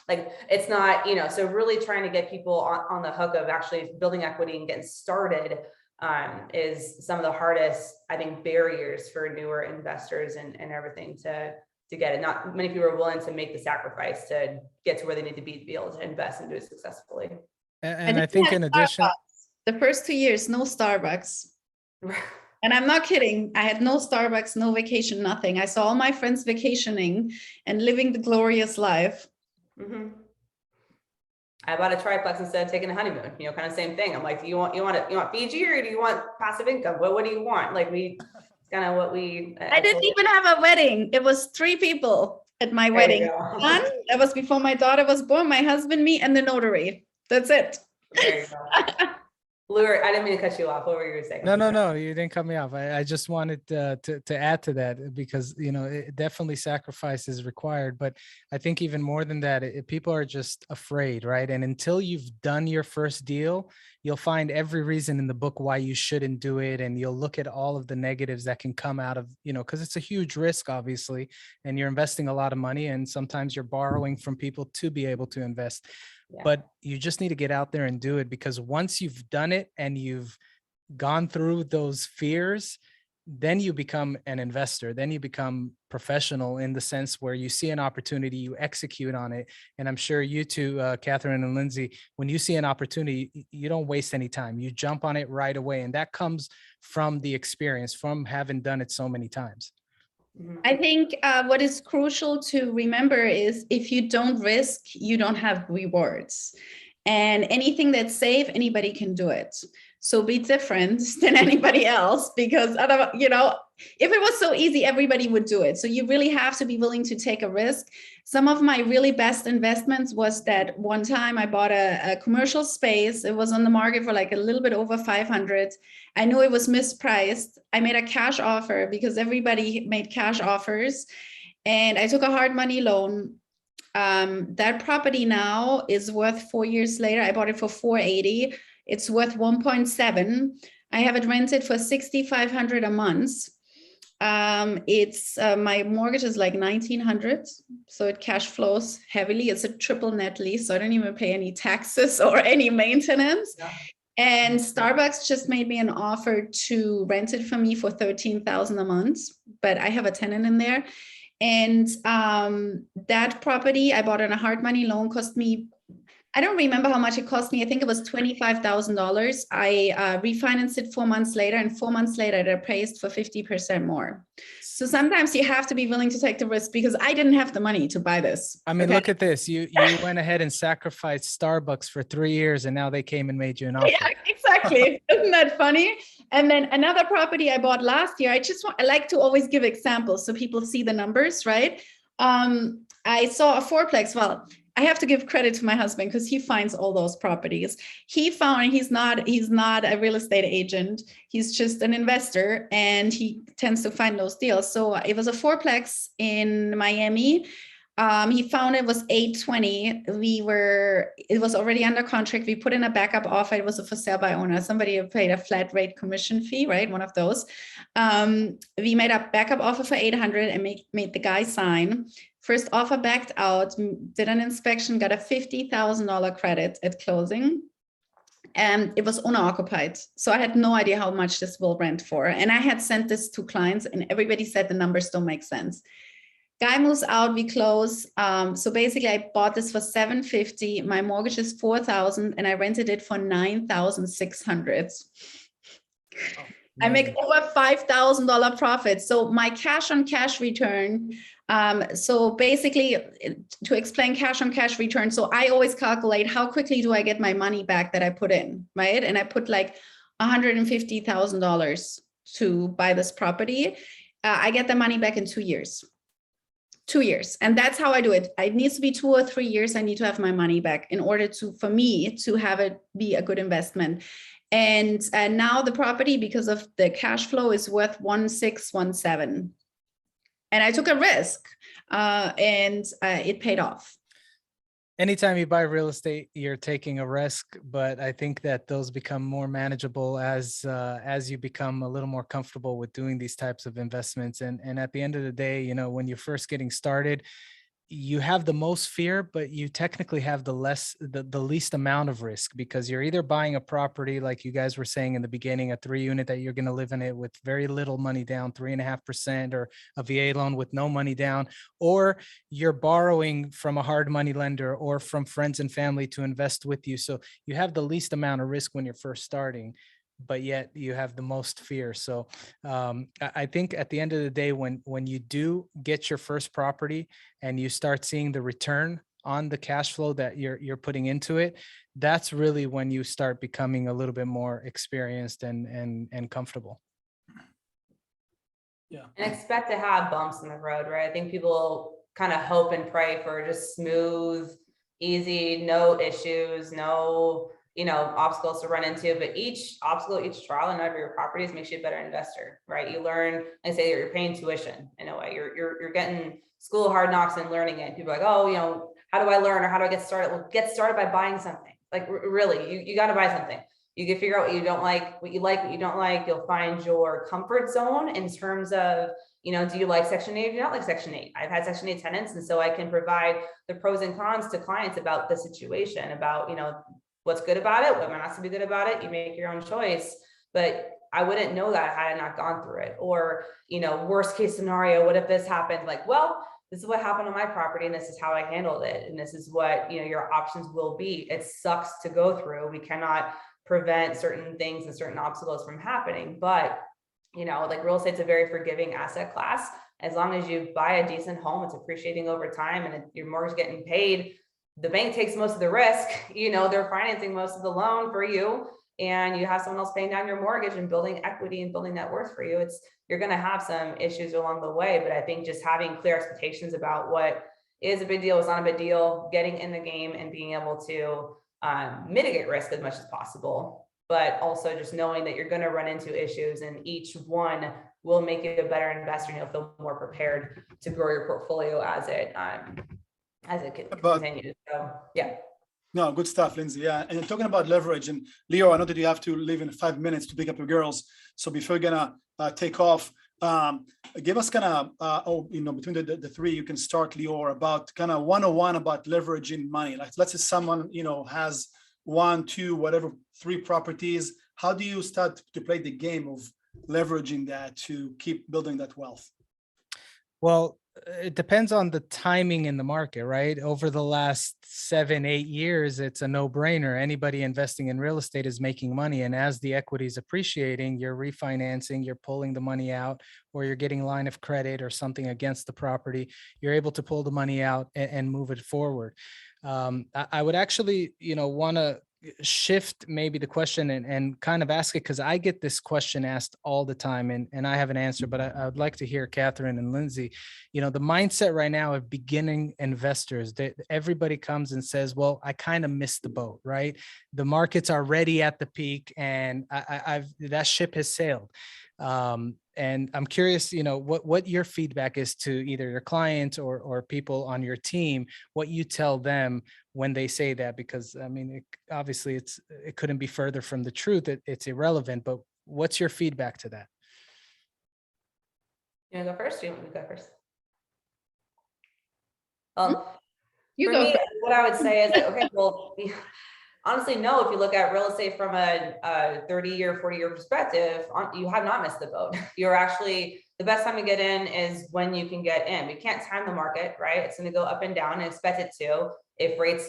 Like, it's not, so really trying to get people on the hook of actually building equity and getting started is some of the hardest, I think, barriers for newer investors and everything to get it. Not many people are willing to make the sacrifice to get to where they need to be able to invest and do it successfully. And I think in addition, the first 2 years, no Starbucks. And I'm not kidding. I had no Starbucks, no vacation, nothing. I saw all my friends vacationing and living the glorious life. Mm-hmm. I bought a triplex instead of taking a honeymoon, kind of same thing. I'm like, do you want Fiji or do you want passive income? What do you want? Like, it's kind of what we. I didn't even have a wedding. It was 3 people at my wedding. One, that was before my daughter was born, my husband, me, and the notary. That's it. There you go. Lior, I didn't mean to cut you off. What were you saying? No, you didn't cut me off. I just wanted to add to that because, it definitely sacrifice is required. But I think even more than that, people are just afraid, right? And until you've done your first deal, you'll find every reason in the book why you shouldn't do it. And you'll look at all of the negatives that can come out of, because it's a huge risk, obviously, and you're investing a lot of money. And sometimes you're borrowing from people to be able to invest. Yeah. But you just need to get out there and do it, because once you've done it and you've gone through those fears, then you become an investor. Then you become professional in the sense where you see an opportunity, you execute on it. And I'm sure you two, Kathrin and Lindsey, when you see an opportunity, you don't waste any time. You jump on it right away. And that comes from the experience, from having done it so many times. I think what is crucial to remember is if you don't risk, you don't have rewards. And anything that's safe, anybody can do it. So be different than anybody else, because otherwise, if it was so easy, everybody would do it. So you really have to be willing to take a risk. Some of my really best investments was that one time I bought a commercial space. It was on the market for like a little bit over 500. I knew it was mispriced. I made a cash offer because everybody made cash offers. And I took a hard money loan. That property now is worth 4 years later. I bought it for $480. It's worth 1.7. I have it rented for $6,500 a month. My mortgage is like $1,900, so it cash flows heavily. It's a triple net lease, so I don't even pay any taxes or any maintenance. Yeah. And Starbucks just made me an offer to rent it for me for $13,000 a month, but I have a tenant in there. And that property I bought on a hard money loan cost me, I don't remember how much it cost me. I think it was $25,000. I refinanced it 4 months later, and 4 months later, it appraised for 50% more. So sometimes you have to be willing to take the risk, because I didn't have the money to buy this. I mean, look at this. You went ahead and sacrificed Starbucks for 3 years, and now they came and made you an offer. Yeah, exactly. Isn't that funny? And then another property I bought last year, I like to always give examples so people see the numbers, right? I saw a fourplex. Well, I have to give credit to my husband because he finds all those properties. He's not a real estate agent. He's just an investor, and he tends to find those deals. So it was a fourplex in Miami. He found it was $820. It was already under contract. We put in a backup offer. It was a for sale by owner. Somebody paid a flat rate commission fee, right? One of those. We made a backup offer for $800 and made the guy sign. First offer backed out, did an inspection, got a $50,000 credit at closing. And it was owner occupied. So I had no idea how much this will rent for. And I had sent this to clients, and everybody said the numbers don't make sense. Guy moves out, we close. So basically I bought this for $750. My mortgage is $4,000, and I rented it for $9,600. I make over $5,000 profit. So my cash on cash return So basically, to explain cash on cash return, so I always calculate how quickly do I get my money back that I put in, right? And I put like $150,000 to buy this property. I get the money back in 2 years. 2 years. And that's how I do it. It needs to be 2 or 3 years. I need to have my money back in order for me to have it be a good investment. And now the property, because of the cash flow, is worth 1,617. And I took a risk, and it paid off. Anytime you buy real estate, you're taking a risk, but I think that those become more manageable as you become a little more comfortable with doing these types of investments. And at the end of the day, you know, when you're first getting started, you have the most fear, but you technically have the least amount of risk, because you're either buying a property, like you guys were saying in the beginning, a 3-unit that you're going to live in it with very little money down, 3.5%, or a VA loan with no money down, or you're borrowing from a hard money lender or from friends and family to invest with you. So you have the least amount of risk when you're first starting, but yet you have the most fear. So I think at the end of the day, when you do get your first property and you start seeing the return on the cash flow that you're putting into it, that's really when you start becoming a little bit more experienced and comfortable. Yeah. And expect to have bumps in the road, right? I think people kind of hope and pray for just smooth, easy, no issues, no obstacles to run into, but each obstacle, each trial and every properties makes you a better investor, right? You learn, I say you're paying tuition in a way. You're getting school of hard knocks and learning it. People are like, oh, how do I learn, or how do I get started? Well, get started by buying something. Like really, you got to buy something. You can figure out what you don't like, what you like, what you don't like. You'll find your comfort zone in terms of, do you like Section 8? Do you not like Section 8? I've had Section 8 tenants, and so I can provide the pros and cons to clients about the situation, about, what's good about it, what might not be good about it. You make your own choice, but I wouldn't know that had I not gone through it. Or, worst case scenario, what if this happened? Like, well, this is what happened on my property, and this is how I handled it. And this is what, your options will be. It sucks to go through. We cannot prevent certain things and certain obstacles from happening, but like real estate's a very forgiving asset class. As long as you buy a decent home, it's appreciating over time, and your mortgage getting paid. The bank takes most of the risk, they're financing most of the loan for you, and you have someone else paying down your mortgage and building equity and building net worth for you. You're going to have some issues along the way, but I think just having clear expectations about what is a big deal, what's not a big deal, getting in the game and being able to mitigate risk as much as possible, but also just knowing that you're going to run into issues, and each one will make you a better investor, and you'll feel more prepared to grow your portfolio as it continues. So yeah. No, good stuff, Lindsey. Yeah. And talking about leverage, and Lior, I know that you have to leave in 5 minutes to pick up your girls. So before you're gonna take off, give us kind of, between the three, you can start, Lior, about kind of 101 about leveraging money. Like, let's say someone, has 1, 2, whatever, 3 properties. How do you start to play the game of leveraging that to keep building that wealth? Well, it depends on the timing in the market, right? Over the last 7-8 years, it's a no-brainer. Anybody investing in real estate is making money. And as the equity is appreciating, you're refinancing, you're pulling the money out, or you're getting line of credit or something against the property. You're able to pull the money out and move it forward. I would actually, want to shift maybe the question and kind of ask it, because I get this question asked all the time, and I have an answer, but I would like to hear Kathrin and Lindsey. The mindset right now of beginning investors, everybody comes and says, well, I kind of missed the boat, right? The market's already at the peak, and that ship has sailed. And I'm curious, what your feedback is to either your clients or people on your team, what you tell them when they say that, because I mean, obviously it couldn't be further from the truth. It's irrelevant, but what's your feedback to that? You want to go first? Or you want me to go first? Well, You for go me, first. what I would say is like, okay, well, honestly, no, if you look at real estate from a 30-year, 40-year perspective, you have not missed the boat. You're actually, the best time to get in is when you can get in. We can't time the market, right? It's going to go up and down, and expect it to. If rates,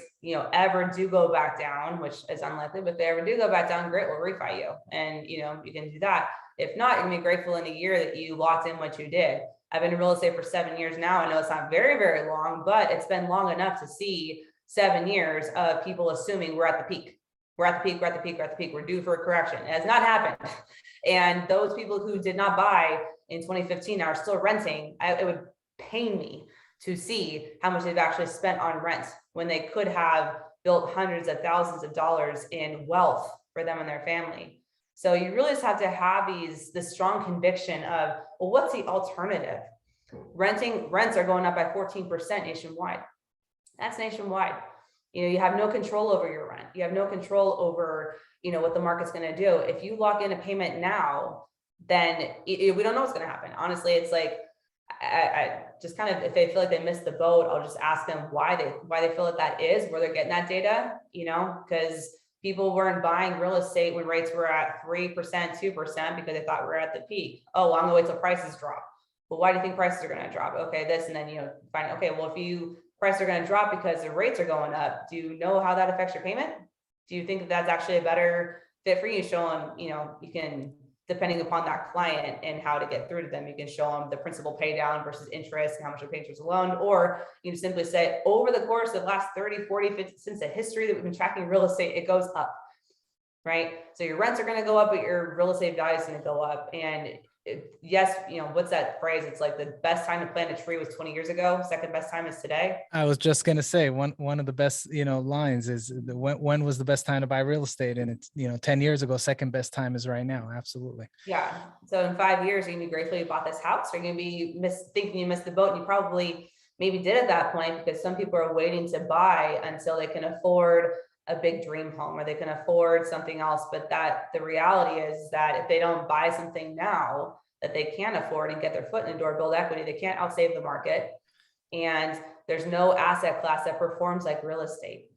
ever do go back down, which is unlikely, but if they ever do go back down, great, we'll refi you. And, you can do that. If not, you're going to be grateful in a year that you locked in what you did. I've been in real estate for 7 years now. I know it's not very, very long, but it's been long enough to see 7 years of people assuming we're at the peak. We're at the peak, we're at the peak, we're at the peak, we're due for a correction. It has not happened. And those people who did not buy in 2015 are still renting. It would pain me to see how much they've actually spent on rent when they could have built hundreds of thousands of dollars in wealth for them and their family. So you really just have to have this strong conviction of, well, what's the alternative? Rents are going up by 14% nationwide. That's nationwide. You have no control over your rent. You have no control over, what the market's going to do. If you lock in a payment now, then we don't know what's going to happen. Honestly, it's like, I just kind of, if they feel like they missed the boat, I'll just ask them why they feel that is, where they're getting that data, because people weren't buying real estate when rates were at 3%, 2% because they thought we were at the peak. Oh, well, I'm gonna wait till prices drop. Well, why do you think prices are going to drop? Okay, this, and then, find, okay, well, if prices are going to drop because the rates are going up, do you know how that affects your payment? Do you think that that's actually a better fit for you? Show them, you can, depending upon that client and how to get through to them, you can show them the principal pay down versus interest and how much they're paying towards a loan, or you can simply say, over the course of the last 30, 40, 50, since the history that we've been tracking real estate, it goes up, right? So your rents are going to go up, but your real estate value is going to go up. And yes, what's that phrase? It's like the best time to plant a tree was 20 years ago. Second best time is today. I was just going to say one of the best, lines is when was the best time to buy real estate? And it's, 10 years ago, second best time is right now. Absolutely. Yeah. So in 5 years, you're going to be grateful you bought this house, or you're going to be thinking you missed the boat. And you probably maybe did at that point, because some people are waiting to buy until they can afford a big dream home, or they can afford something else. But the reality is that if they don't buy something now that they can afford and get their foot in the door, build equity, they can't outsave the market. And there's no asset class that performs like real estate.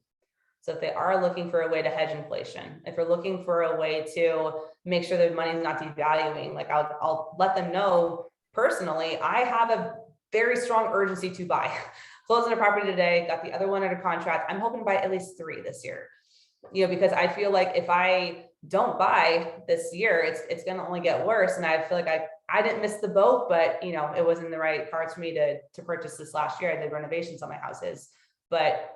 So if they are looking for a way to hedge inflation, if they're looking for a way to make sure their money is not devaluing, like I'll let them know personally, I have a very strong urgency to buy. Closing a property today, got the other one under contract. I'm hoping to buy at least 3 this year, because I feel like if I don't buy this year, it's going to only get worse. And I feel like I didn't miss the boat, but it wasn't the right cards for me to purchase this last year. I did renovations on my houses, but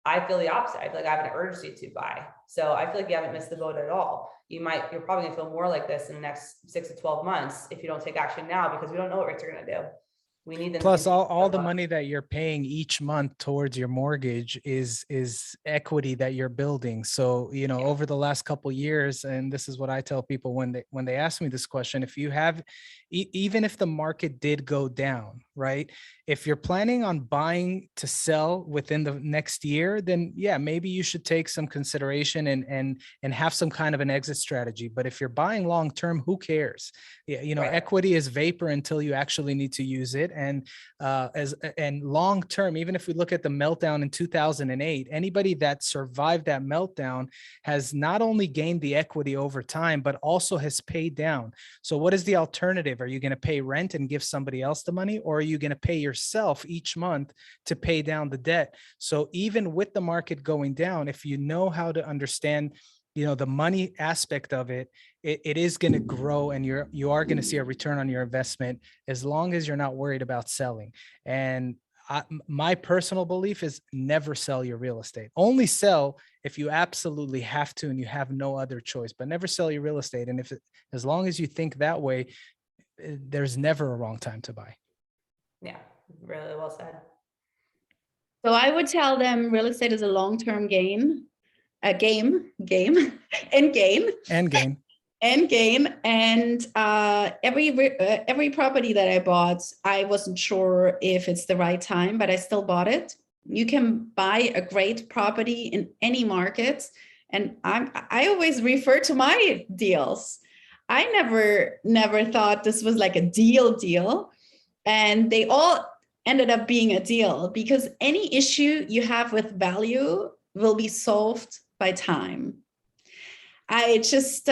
I feel the opposite. I feel like I have an urgency to buy. So I feel like you haven't missed the boat at all. You're probably gonna feel more like this in the next 6 to 12 months if you don't take action now, because we don't know what rates are going to do. We need them. Plus all the money that you're paying each month towards your mortgage is equity that you're building. So, over the last couple of years, and this is what I tell people when they ask me this question, if you have, even if the market did go down, right? If you're planning on buying to sell within the next year, then yeah, maybe you should take some consideration and have some kind of an exit strategy. But if you're buying long-term, who cares? Yeah, right. Equity is vapor until you actually need to use it. And long-term, even if we look at the meltdown in 2008, anybody that survived that meltdown has not only gained the equity over time, but also has paid down. So what is the alternative? Are you going to pay rent and give somebody else the money, or are you going to pay yourself each month to pay down the debt? So even with the market going down, if you know how to understand the money aspect of it, it is going to grow, and you are going to see a return on your investment as long as you're not worried about selling. And my personal belief is never sell your real estate. Only sell if you absolutely have to and you have no other choice, but never sell your real estate. And as long as you think that way, there's never a wrong time to buy. Yeah, really well said. So I would tell them real estate is a long-term game. And gain. And every property that I bought, I wasn't sure if it's the right time, but I still bought it. You can buy a great property in any market. And I always refer to my deals. I never thought this was like a deal. And they all ended up being a deal, because any issue you have with value will be solved by time. I just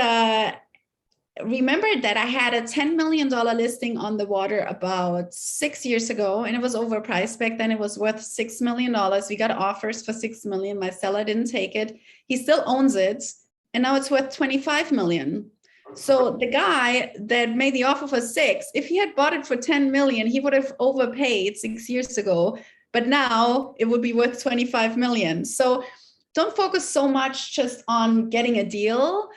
remembered that I had a $10 million listing on the water about 6 years ago, and it was overpriced. Back then it was worth $6 million. We got offers for $6 million. My seller didn't take it. He still owns it, and now it's worth $25 million. So the guy that made the offer for 6, if he had bought it for 10 million, he would have overpaid 6 years ago, but now it would be worth 25 million. So don't focus so much just on getting a deal.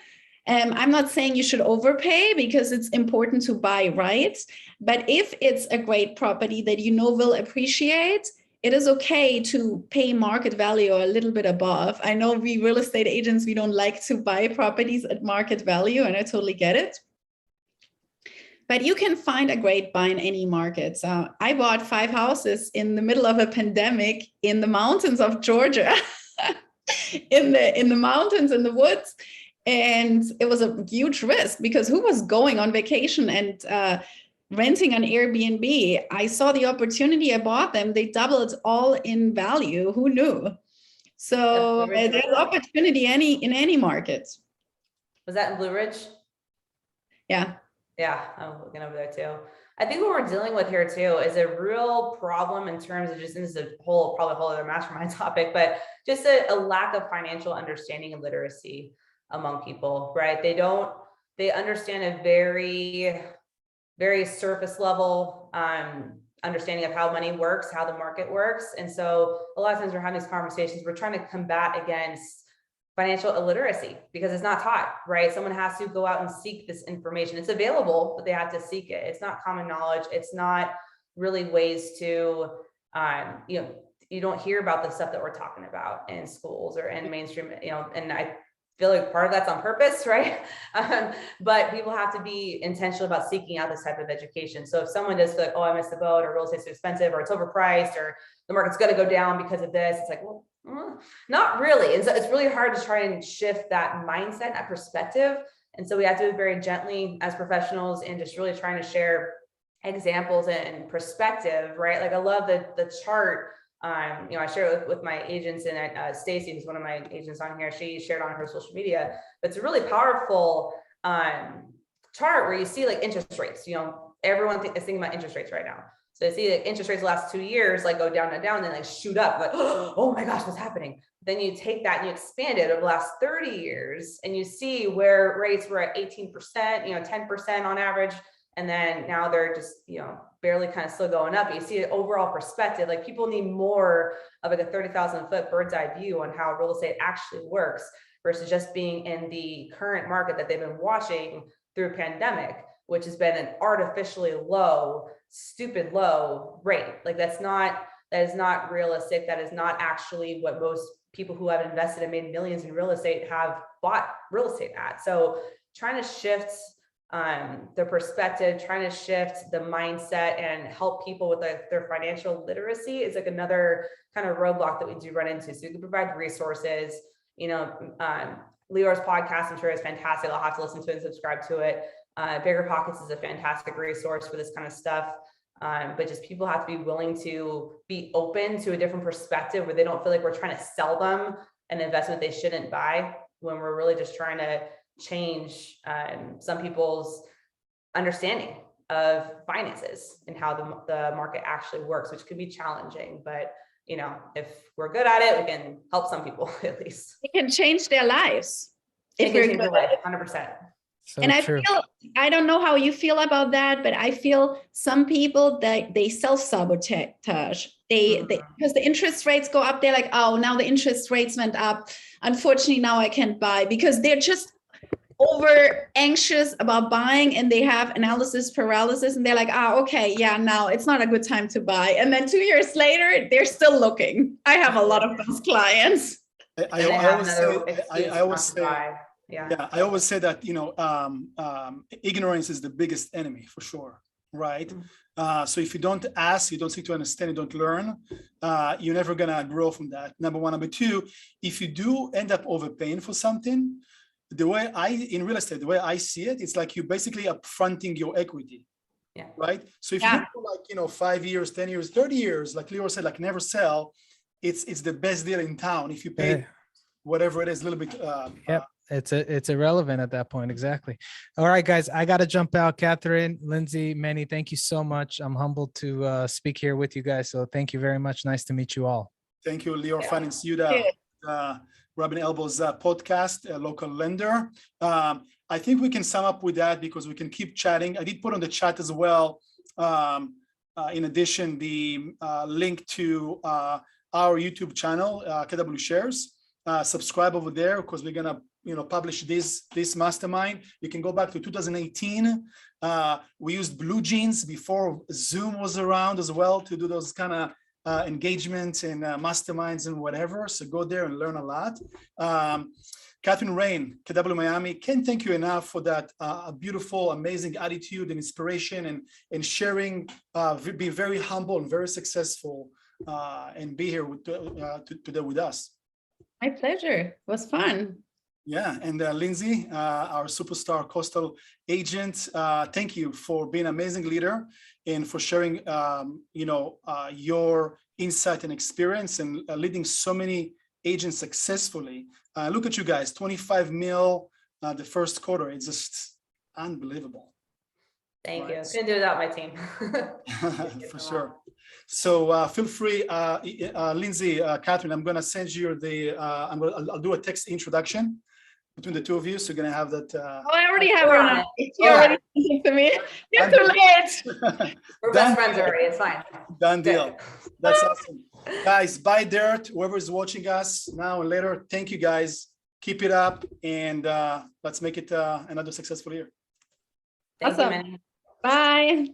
I'm not saying you should overpay because it's important to buy right. But if it's a great property that you know will appreciate, it is okay to pay market value or a little bit above. I know we real estate agents, we don't like to buy properties at market value, and I totally get it. But you can find a great buy in any market. So I bought 5 houses in the middle of a pandemic in the mountains of Georgia, in the mountains, in the woods. And it was a huge risk because who was going on vacation and renting an Airbnb? I saw the opportunity, I bought them. They doubled all in value. Who knew? So there's opportunity in any market. Was that in Blue Ridge? Yeah. Yeah, I'm looking over there too. I think what we're dealing with here too is a real problem in terms of just, and this is probably a whole other mastermind topic, but just a lack of financial understanding and literacy among people, right? They understand a very, very surface level understanding of how money works, how the market works. And so a lot of times we're having these conversations, we're trying to combat against financial illiteracy because it's not taught, right? Someone has to go out and seek this information. It's available, but they have to seek it. It's not common knowledge. It's not really ways to, you don't hear about the stuff that we're talking about in schools or in mainstream, and I feel like part of that's on purpose, right? But people have to be intentional about seeking out this type of education. So if someone does feel like, oh, I missed the boat, or real estate's too expensive, or it's overpriced, or the market's going to go down because of this, it's like, well, not really. And so it's really hard to try and shift that mindset, that perspective. And so we have to do it very gently as professionals and just really trying to share examples and perspective, right? Like I love the chart. I share it with my agents, and Stacy, who's one of my agents on here, she shared on her social media. But it's a really powerful chart where you see like interest rates. Everyone is thinking about interest rates right now. So you see like interest rates the last 2 years like go down and down, and then like shoot up, like, oh my gosh, what's happening? Then you take that and you expand it over the last 30 years, and you see where rates were at 18%, 10% on average. And then now they're just, barely kind of still going up. You see an overall perspective, like people need more of like a 30,000 foot bird's eye view on how real estate actually works versus just being in the current market that they've been watching through pandemic, which has been an artificially low, stupid low rate. Like that is not realistic. That is not actually what most people who have invested and made millions in real estate have bought real estate at. So trying to shift the perspective, trying to shift the mindset and help people with their financial literacy is like another kind of roadblock that we do run into. So we can provide resources, Lior's podcast, I'm sure is fantastic. I'll have to listen to it and subscribe to it. Bigger Pockets is a fantastic resource for this kind of stuff. But just people have to be willing to be open to a different perspective where they don't feel like we're trying to sell them an investment they shouldn't buy, when we're really just trying to change some people's understanding of finances and how the market actually works, which could be challenging. But if we're good at it, we can help some people at least. It can change their lives. It can change their life, 100%. So and true. I don't know how you feel about that, but I feel some people that they self-sabotage. They because the interest rates go up, they're like, oh, now the interest rates went up. Unfortunately, now I can't buy, because they're just over anxious about buying, and they have analysis paralysis, and they're like, okay, yeah, now it's not a good time to buy. And then 2 years later, they're still looking. I have a lot of those clients. I always say that, ignorance is the biggest enemy for sure, right? So if you don't ask, you don't seek to understand, you don't learn, you're never gonna grow from that. Number one. Number two, if you do end up overpaying for something, in real estate, the way I see it, it's like you basically upfronting your equity. Yeah. Right. So if you do 5 years, 10 years, 30 years, like Lior said, like never sell, it's the best deal in town. If you pay whatever it is, a little bit. It's irrelevant at that point. Exactly. All right, guys, I got to jump out. Kathrin, Lindsey, Meny, thank you so much. I'm humbled to speak here with you guys. So thank you very much. Nice to meet you all. Thank you, Lior. Fun and see you. Rubbing Elbows podcast, a local lender. I think we can sum up with that because we can keep chatting. I did put on the chat as well, in addition, the link to our YouTube channel, KW Shares. Subscribe over there because we're gonna publish this mastermind. You can go back to 2018. We used Blue Jeans before Zoom was around as well to do those kind of engagements and masterminds and whatever. So go there and learn a lot. Kathrin Rein, KW Miami, can't thank you enough for that beautiful, amazing attitude and inspiration and sharing, be very humble and very successful and be here today with us. My pleasure. It was fun. Yeah, and Lindsey, our superstar coastal agent, thank you for being an amazing leader and for sharing, your insight and experience and leading so many agents successfully. Look at you guys, 25 mil the first quarter. It's just unbelievable. Thank you. Couldn't do it without my team. For sure. So feel free, Lindsey, Kathrin, I'm going to send you I'll do a text introduction between the two of you. So you're going to have that. I already have her on. She already sent it to me. You're too late. We're best friends already. It's fine. Done deal. That's awesome. Guys, buy dirt. Whoever is watching us now and later, thank you guys. Keep it up and let's make it another successful year. Thank you, Awesome. Meny. Bye.